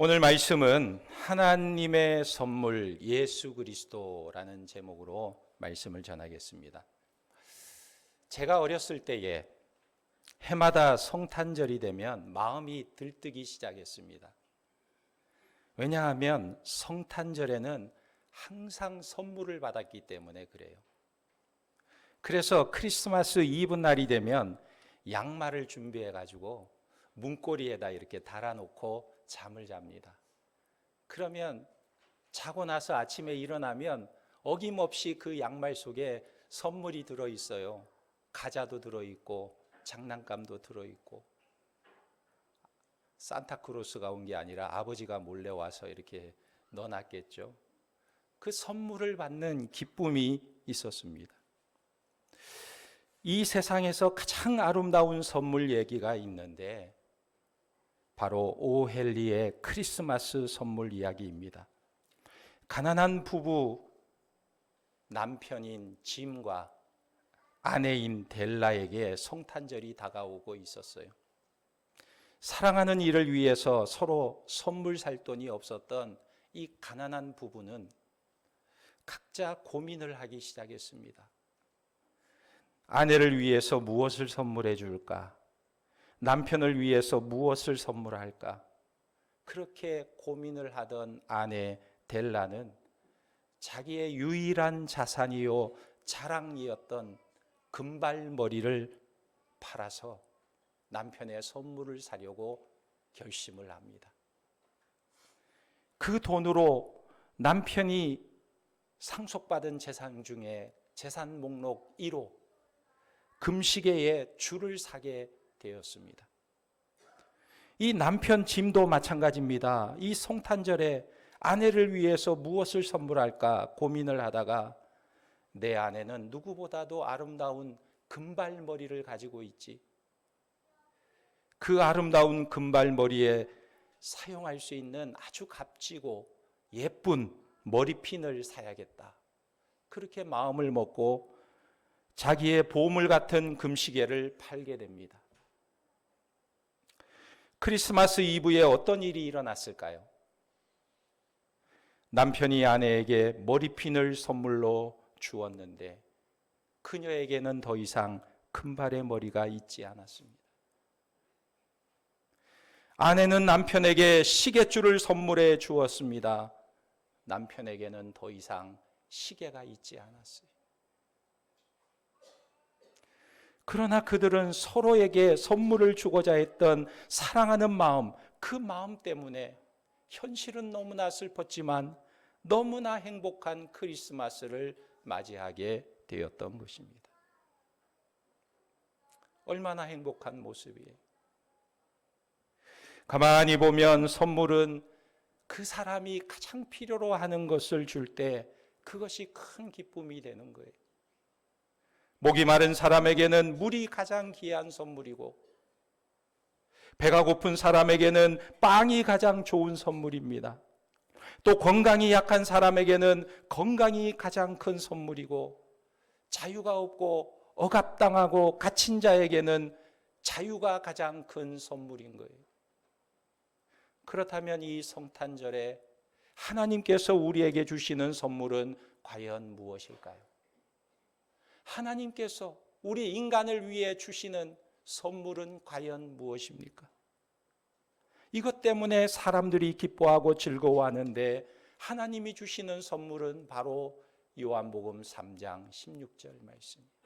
오늘 말씀은 하나님의 선물 예수 그리스도라는 제목으로 말씀을 전하겠습니다. 제가 어렸을 때에 해마다 성탄절이 되면 마음이 들뜨기 시작했습니다. 왜냐하면 성탄절에는 항상 선물을 받았기 때문에 그래요. 그래서 크리스마스 이브 날이 되면 양말을 준비해가지고 문고리에다 이렇게 달아놓고 잠을 잡니다. 그러면 자고 나서 아침에 일어나면 어김없이 그 양말 속에 선물이 들어있어요. 과자도 들어있고 장난감도 들어있고. 산타크로스가 온 게 아니라 아버지가 몰래 와서 이렇게 넣어놨겠죠. 그 선물을 받는 기쁨이 있었습니다. 이 세상에서 가장 아름다운 선물 얘기가 있는데 바로 오헬리의 크리스마스 선물 이야기입니다. 가난한 부부 남편인 짐과 아내인 델라에게 성탄절이 다가오고 있었어요. 사랑하는 이를 위해서 서로 선물 살 돈이 없었던 이 가난한 부부는 각자 고민을 하기 시작했습니다. 아내를 위해서 무엇을 선물해 줄까? 남편을 위해서 무엇을 선물할까? 그렇게 고민을 하던 아내 델라는 자기의 유일한 자산이요 자랑이었던 금발머리를 팔아서 남편의 선물을 사려고 결심을 합니다. 그 돈으로 남편이 상속받은 재산 중에 재산 목록 1호 금시계에 줄을 사게 되었습니다. 이 남편 짐도 마찬가지입니다. 이 성탄절에 아내를 위해서 무엇을 선물할까 고민을 하다가 내 아내는 누구보다도 아름다운 금발머리를 가지고 있지. 그 아름다운 금발머리에 사용할 수 있는 아주 값지고 예쁜 머리핀을 사야겠다. 그렇게 마음을 먹고 자기의 보물 같은 금시계를 팔게 됩니다. 크리스마스 이브에 어떤 일이 일어났을까요? 남편이 아내에게 머리핀을 선물로 주었는데 그녀에게는 더 이상 금발의 머리가 있지 않았습니다. 아내는 남편에게 시계줄을 선물해 주었습니다. 남편에게는 더 이상 시계가 있지 않았어요. 그러나 그들은 서로에게 선물을 주고자 했던 사랑하는 마음, 그 마음 때문에 현실은 너무나 슬펐지만 너무나 행복한 크리스마스를 맞이하게 되었던 것입니다. 얼마나 행복한 모습이에요. 가만히 보면 선물은 그 사람이 가장 필요로 하는 것을 줄 때 그것이 큰 기쁨이 되는 거예요. 목이 마른 사람에게는 물이 가장 귀한 선물이고 배가 고픈 사람에게는 빵이 가장 좋은 선물입니다. 또 건강이 약한 사람에게는 건강이 가장 큰 선물이고 자유가 없고 억압당하고 갇힌 자에게는 자유가 가장 큰 선물인 거예요. 그렇다면 이 성탄절에 하나님께서 우리에게 주시는 선물은 과연 무엇일까요? 하나님께서 우리 인간을 위해 주시는 선물은 과연 무엇입니까? 이것 때문에 사람들이 기뻐하고 즐거워하는데 하나님이 주시는 선물은 바로 요한복음 3장 16절 말씀입니다.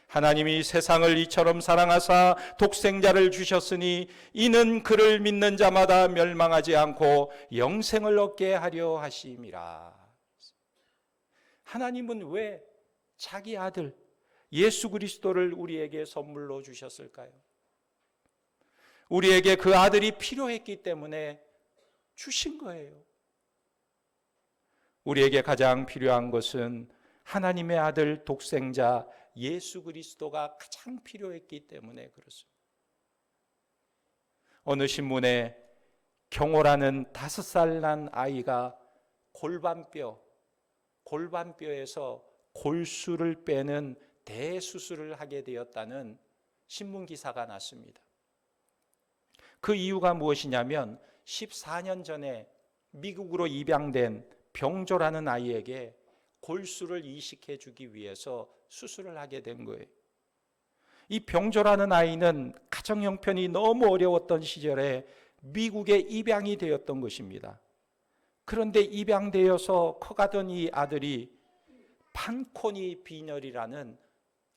하나님이 세상을 이처럼 사랑하사 독생자를 주셨으니 이는 그를 믿는 자마다 멸망하지 않고 영생을 얻게 하려 하심이라. 하나님은 왜 자기 아들 예수 그리스도를 우리에게 선물로 주셨을까요? 우리에게 그 아들이 필요했기 때문에 주신 거예요. 우리에게 가장 필요한 것은 하나님의 아들 독생자 예수 그리스도가 가장 필요했기 때문에 그렇습니다. 어느 신문에 경호라는 5살 난 아이가 골반뼈에서 골수를 빼는 대수술을 하게 되었다는 신문 기사가 났습니다. 그 이유가 무엇이냐면 14년 전에 미국으로 입양된 병조라는 아이에게 골수를 이식해 주기 위해서 수술을 하게 된 거예요. 이 병조라는 아이는 가정 형편이 너무 어려웠던 시절에 미국에 입양이 되었던 것입니다. 그런데 입양되어서 커가던 이 아들이 판코니 빈혈이라는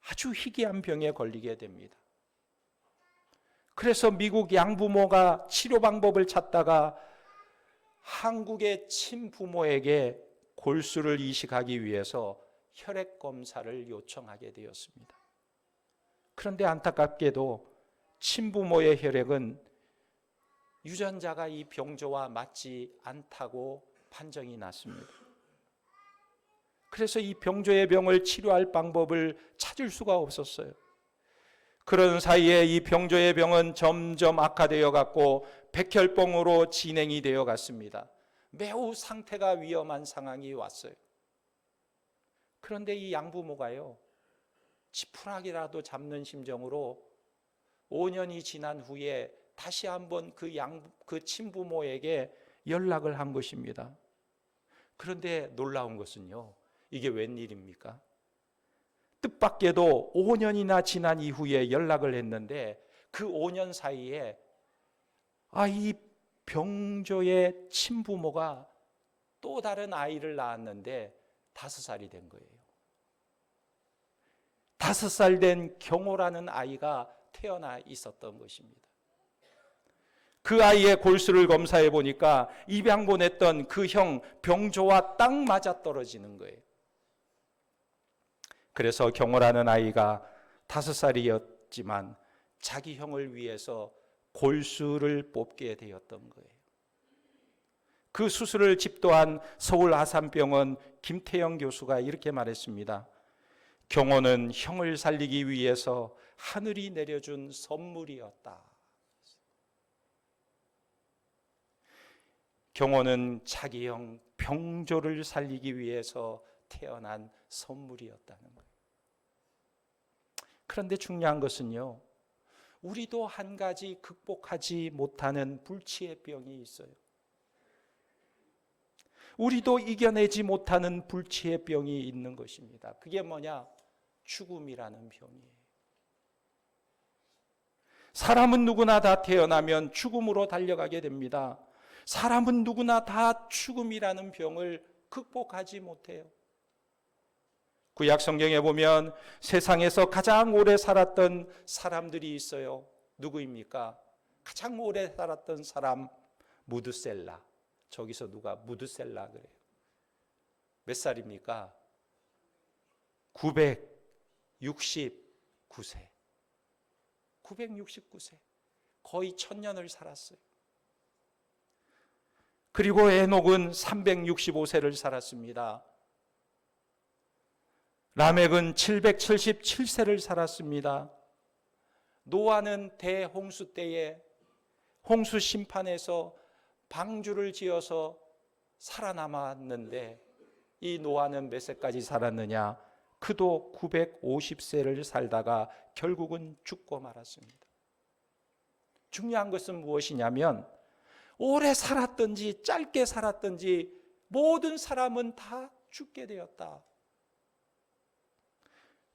아주 희귀한 병에 걸리게 됩니다. 그래서 미국 양부모가 치료 방법을 찾다가 한국의 친부모에게 골수를 이식하기 위해서 혈액 검사를 요청하게 되었습니다. 그런데 안타깝게도 친부모의 혈액은 유전자가 이 병조와 맞지 않다고 판정이 났습니다. 그래서 이 병조의 병을 치료할 방법을 찾을 수가 없었어요. 그런 사이에 이 병조의 병은 점점 악화되어 갔고 백혈병으로 진행이 되어 갔습니다. 매우 상태가 위험한 상황이 왔어요. 그런데 이 양부모가요, 지푸라기라도 잡는 심정으로 5년이 지난 후에 다시 한번 그 친부모에게 연락을 한 것입니다. 그런데 놀라운 것은요, 이게 웬일입니까? 뜻밖에도 5년이나 지난 이후에 연락을 했는데 그 5년 사이에 이 병조의 친부모가 또 다른 아이를 낳았는데 5살이 된 거예요. 5살 된 경호라는 아이가 태어나 있었던 것입니다. 그 아이의 골수를 검사해 보니까 입양 보냈던 그 형 병조와 딱 맞아떨어지는 거예요. 그래서 경호라는 아이가 5살이었지만 자기 형을 위해서 골수를 뽑게 되었던 거예요. 그 수술을 집도한 서울 아산병원 김태영 교수가 이렇게 말했습니다. 경호는 형을 살리기 위해서 하늘이 내려준 선물이었다. 경호는 자기 형 병조를 살리기 위해서 태어난 선물이었다는 거예요. 그런데 중요한 것은요, 우리도 한 가지 극복하지 못하는 불치의 병이 있어요. 우리도 이겨내지 못하는 불치의 병이 있는 것입니다. 그게 뭐냐? 죽음이라는 병이에요. 사람은 누구나 다 태어나면 죽음으로 달려가게 됩니다. 사람은 누구나 다 죽음이라는 병을 극복하지 못해요. 구약 성경에 보면 세상에서 가장 오래 살았던 사람들이 있어요. 누구입니까? 가장 오래 살았던 사람, 무드셀라. 저기서 누가 무드셀라 그래요. 몇 살입니까? 969세. 969세. 거의 1000년을 살았어요. 그리고 에녹은 365세를 살았습니다. 라멕은 777세를 살았습니다. 노아는 대홍수 때에 홍수 심판에서 방주를 지어서 살아남았는데 이 노아는 몇 세까지 살았느냐? 그도 950세를 살다가 결국은 죽고 말았습니다. 중요한 것은 무엇이냐면 오래 살았든지 짧게 살았든지 모든 사람은 다 죽게 되었다.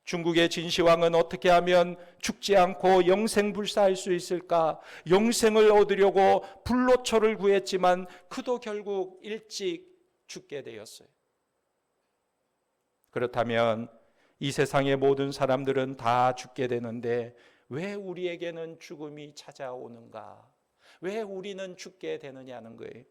중국의 진시황은 어떻게 하면 죽지 않고 영생불사할 수 있을까? 영생을 얻으려고 불로초를 구했지만 그도 결국 일찍 죽게 되었어요. 그렇다면 이 세상의 모든 사람들은 다 죽게 되는데 왜 우리에게는 죽음이 찾아오는가? 왜 우리는 죽게 되느냐는 거예요.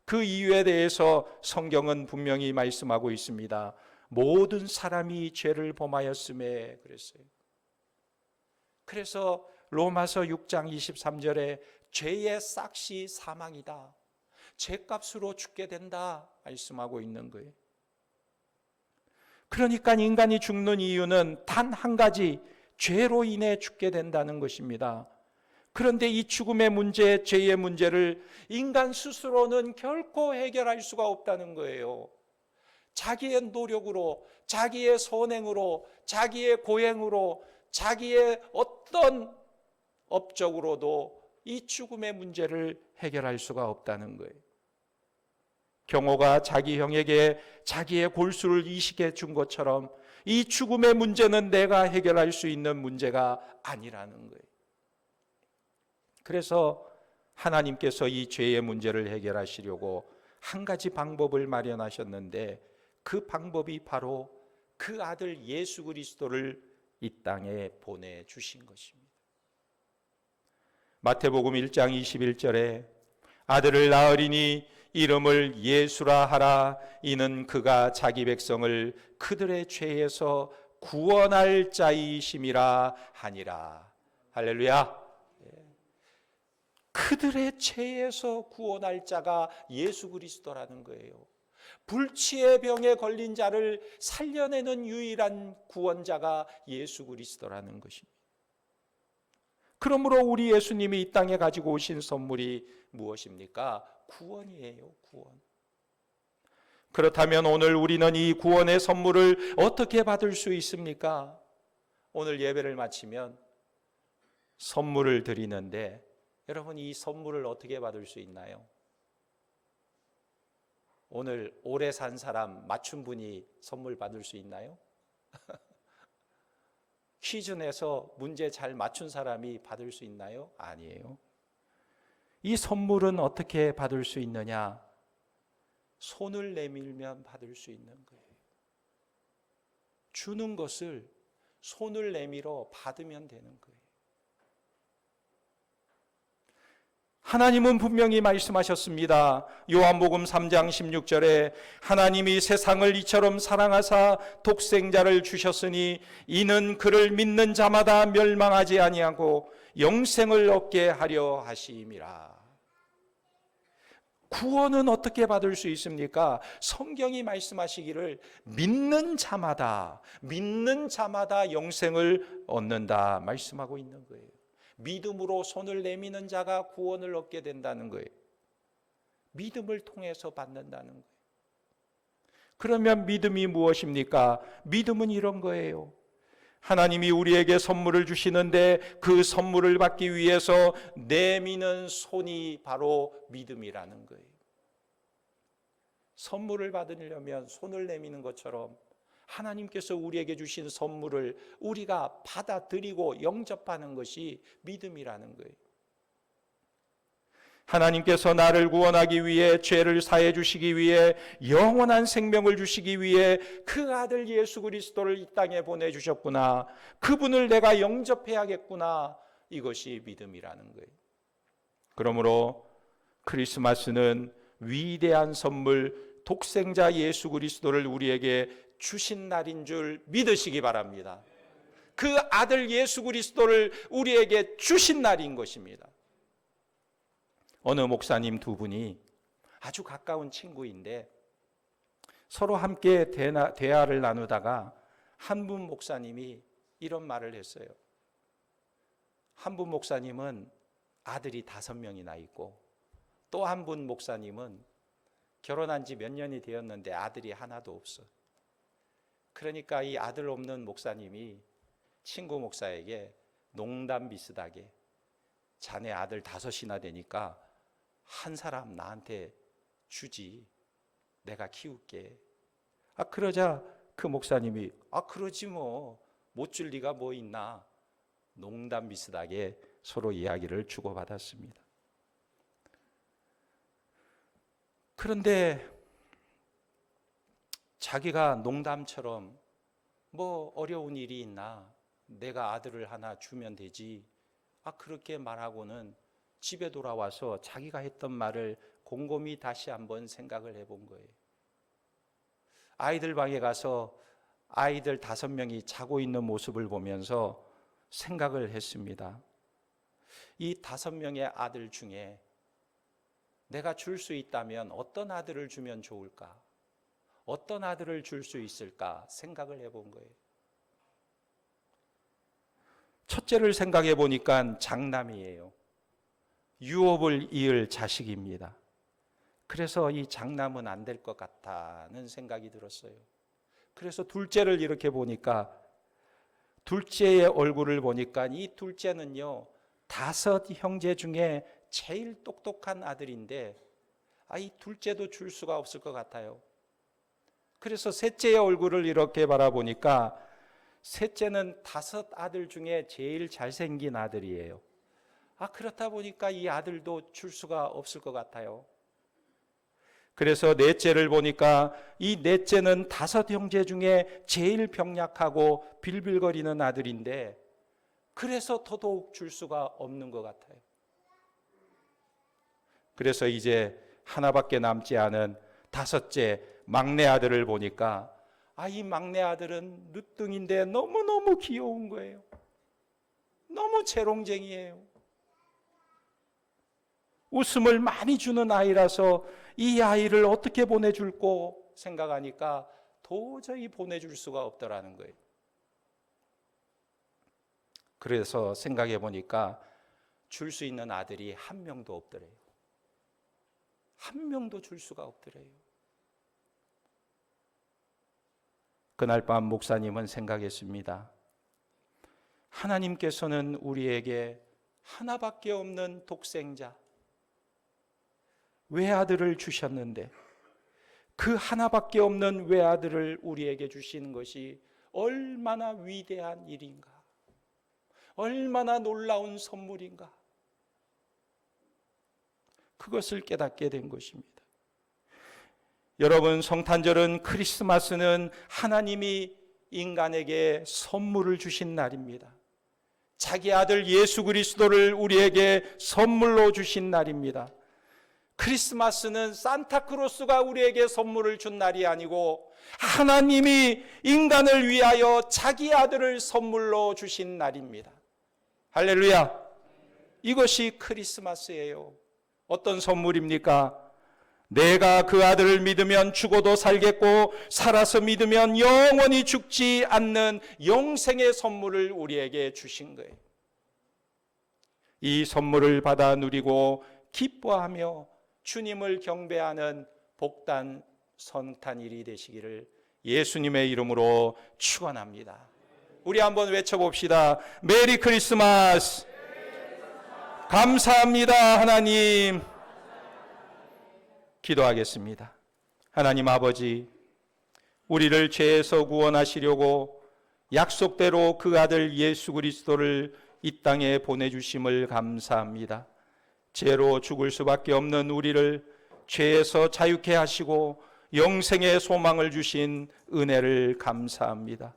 그 이유에 대해서 성경은 분명히 말씀하고 있습니다. 모든 사람이 죄를 범하였음에 그랬어요. 그래서 로마서 6장 23절에 죄의 싹이 사망이다. 죄값으로 죽게 된다 말씀하고 있는 거예요. 그러니까 인간이 죽는 이유는 단 한 가지, 죄로 인해 죽게 된다는 것입니다. 그런데 이 죽음의 문제, 죄의 문제를 인간 스스로는 결코 해결할 수가 없다는 거예요. 자기의 노력으로, 자기의 선행으로, 자기의 고행으로, 자기의 어떤 업적으로도 이 죽음의 문제를 해결할 수가 없다는 거예요. 경호가 자기 형에게 자기의 골수를 이식해 준 것처럼 이 죽음의 문제는 내가 해결할 수 있는 문제가 아니라는 거예요. 그래서 하나님께서 이 죄의 문제를 해결하시려고 한 가지 방법을 마련하셨는데, 그 방법이 바로 그 아들 예수 그리스도를 이 땅에 보내주신 것입니다. 마태복음 1장 21절에 아들을 낳으리니 이름을 예수라 하라. 이는 그가 자기 백성을 그들의 죄에서 구원할 자이심이라 하니라. 할렐루야. 그들의 죄에서 구원할 자가 예수 그리스도라는 거예요. 불치의 병에 걸린 자를 살려내는 유일한 구원자가 예수 그리스도라는 것입니다. 그러므로 우리 예수님이 이 땅에 가지고 오신 선물이 무엇입니까? 구원이에요, 구원. 그렇다면 오늘 우리는 이 구원의 선물을 어떻게 받을 수 있습니까? 오늘 예배를 마치면 선물을 드리는데, 여러분 이 선물을 어떻게 받을 수 있나요? 오늘 오래 산 사람 맞춘 분이 선물 받을 수 있나요? 퀴즈 내서 문제 잘 맞춘 사람이 받을 수 있나요? 아니에요. 이 선물은 어떻게 받을 수 있느냐? 손을 내밀면 받을 수 있는 거예요. 주는 것을 손을 내밀어 받으면 되는 거예요. 하나님은 분명히 말씀하셨습니다. 요한복음 3장 16절에 하나님이 세상을 이처럼 사랑하사 독생자를 주셨으니 이는 그를 믿는 자마다 멸망하지 아니하고 영생을 얻게 하려 하심이라. 구원은 어떻게 받을 수 있습니까? 성경이 말씀하시기를 믿는 자마다 영생을 얻는다 말씀하고 있는 거예요. 믿음으로 손을 내미는 자가 구원을 얻게 된다는 거예요. 믿음을 통해서 받는다는 거예요. 그러면 믿음이 무엇입니까? 믿음은 이런 거예요. 하나님이 우리에게 선물을 주시는데 그 선물을 받기 위해서 내미는 손이 바로 믿음이라는 거예요. 선물을 받으려면 손을 내미는 것처럼 하나님께서 우리에게 주신 선물을 우리가 받아들이고 영접하는 것이 믿음이라는 거예요. 하나님께서 나를 구원하기 위해, 죄를 사해 주시기 위해, 영원한 생명을 주시기 위해 그 아들 예수 그리스도를 이 땅에 보내주셨구나. 그분을 내가 영접해야겠구나. 이것이 믿음이라는 거예요. 그러므로 크리스마스는 위대한 선물, 독생자 예수 그리스도를 우리에게 주신 날인 줄 믿으시기 바랍니다. 그 아들 예수 그리스도를 우리에게 주신 날인 것입니다. 어느 목사님 두 분이 아주 가까운 친구인데 서로 함께 대화를 나누다가 한 분 목사님이 이런 말을 했어요. 한 분 목사님은 아들이 5명이나 있고 또 한 분 목사님은 결혼한 지 몇 년이 되었는데 아들이 하나도 없어. 그러니까 이 아들 없는 목사님이 친구 목사에게 농담 비슷하게 자네 아들 5이나 되니까 한 사람 나한테 주지, 내가 키울게. 그러자 그 목사님이 그러지 뭐, 못 줄 리가 뭐 있나. 농담 비슷하게 서로 이야기를 주고받았습니다. 그런데 자기가 농담처럼 뭐 어려운 일이 있나, 내가 아들을 하나 주면 되지, 그렇게 말하고는 집에 돌아와서 자기가 했던 말을 곰곰이 다시 한번 생각을 해본 거예요. 아이들 방에 가서 아이들 5명이 자고 있는 모습을 보면서 생각을 했습니다. 이 5명의 아들 중에 내가 줄 수 있다면 어떤 아들을 주면 좋을까? 어떤 아들을 줄 수 있을까 생각을 해본 거예요. 첫째를 생각해 보니까 장남이에요. 유업을 이을 자식입니다. 그래서 이 장남은 안 될 것 같다는 생각이 들었어요. 그래서 둘째를 이렇게 보니까, 둘째의 얼굴을 보니까 이 둘째는요 5 형제 중에 제일 똑똑한 아들인데 이 둘째도 줄 수가 없을 것 같아요. 그래서 셋째의 얼굴을 이렇게 바라보니까 셋째는 5 아들 중에 제일 잘생긴 아들이에요. 그렇다 보니까 이 아들도 줄 수가 없을 것 같아요. 그래서 넷째를 보니까 이 넷째는 5 형제 중에 제일 병약하고 빌빌거리는 아들인데 그래서 더더욱 줄 수가 없는 것 같아요. 그래서 이제 하나밖에 남지 않은 5째 막내 아들을 보니까 이 막내 아들은 늦둥인데 너무너무 귀여운 거예요. 너무 재롱쟁이에요. 웃음을 많이 주는 아이라서 이 아이를 어떻게 보내줄꼬 생각하니까 도저히 보내줄 수가 없더라는 거예요. 그래서 생각해 보니까 줄 수 있는 아들이 1 명도 없더래요. 1 명도 줄 수가 없더래요. 그날 밤 목사님은 생각했습니다. 하나님께서는 우리에게 하나밖에 없는 독생자, 외아들을 주셨는데 그 하나밖에 없는 외아들을 우리에게 주시는 것이 얼마나 위대한 일인가, 얼마나 놀라운 선물인가, 그것을 깨닫게 된 것입니다. 여러분, 성탄절은, 크리스마스는 하나님이 인간에게 선물을 주신 날입니다. 자기 아들 예수 그리스도를 우리에게 선물로 주신 날입니다. 크리스마스는 산타크로스가 우리에게 선물을 준 날이 아니고 하나님이 인간을 위하여 자기 아들을 선물로 주신 날입니다. 할렐루야! 이것이 크리스마스예요. 어떤 선물입니까? 내가 그 아들을 믿으면 죽어도 살겠고 살아서 믿으면 영원히 죽지 않는 영생의 선물을 우리에게 주신 거예요. 이 선물을 받아 누리고 기뻐하며 주님을 경배하는 복단 성탄일이 되시기를 예수님의 이름으로 축원합니다. 우리 한번 외쳐봅시다. 메리 크리스마스! 감사합니다, 하나님. 기도하겠습니다. 하나님 아버지, 우리를 죄에서 구원하시려고 약속대로 그 아들 예수 그리스도를 이 땅에 보내주심을 감사합니다. 죄로 죽을 수밖에 없는 우리를 죄에서 자유케 하시고 영생의 소망을 주신 은혜를 감사합니다.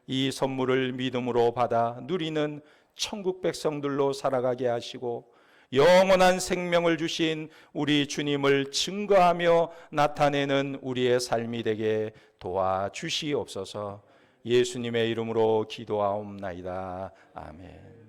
이 선물을 믿음으로 받아 누리는 천국 백성들로 살아가게 하시고 영원한 생명을 주신 우리 주님을 증거하며 나타내는 우리의 삶이 되게 도와주시옵소서. 예수님의 이름으로 기도하옵나이다. 아멘.